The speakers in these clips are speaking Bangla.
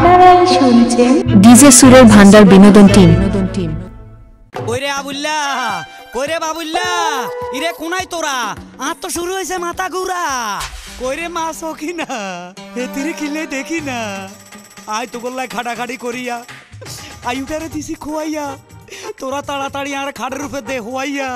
আপনারা শুনছেন ডিজে সুরের ভান্ডার বিনোদন টিম। ওরে আবুল্লা, কইরে বাবুল্লা, ইরে কোনাই তোরা? আর তো শুরু হয়েছে মাথা ঘুরা। কইরে মাছ কি না এতিরে কিলে দেখি না। আয় তো গোল্লাই খাটাখাটি করিয়া আয়ুটারে দিছি খোয়াইয়া, তোরা তাড়াতাড়ি আর খাটের উপরে দে হওয়াইয়া।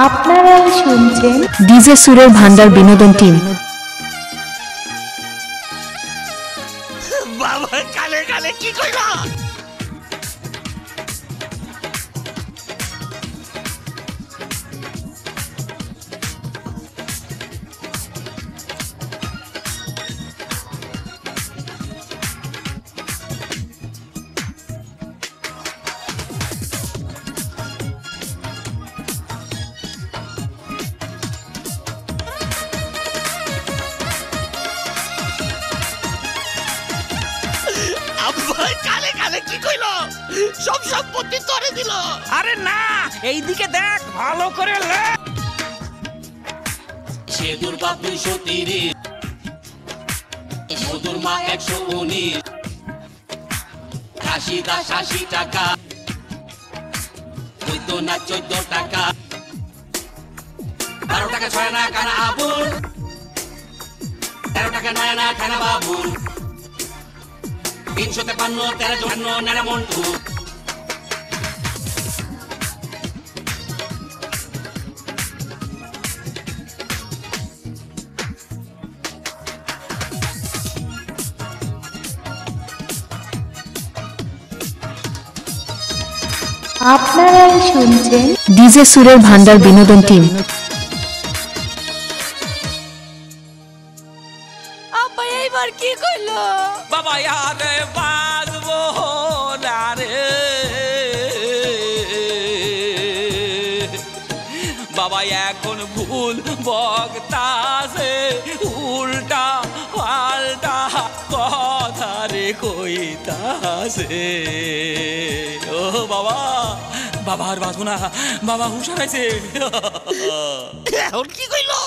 আপনারা শুনছেন ডিজে সুরের ভান্ডার বিনোদন টিম। বাবা কালে কালে কি কইলা? কালে কালে কি কইল? সব সম্পত্তি তোরে দিল। আরে না, এইদিকে দেখ ভালো করে লে। সেতুর বাপ 230, মধুর মা 119, খাসি দাস 80 টাকা, বৈদ্য না 14 টাকা, 12 টাকা ছয় না কানা আবুল, 13 টাকা নয় না খানা বাবুল, 353 13 নানা মন্টু। আপনারা শুনছেন ডিজে সুরের ভান্ডার বিনোদন টিম। আব্বা এইবার কি কইলো? বাবা আরে বাজবো না রে বাবা, এখন ভুল বক্তাছে, উল্টা পাল্টা কথা রে কইতাছে। ও বাবা, বাবা আর বাঁচবো না, বাবা হুঁশ হারাইছে। এখন কি কইলো?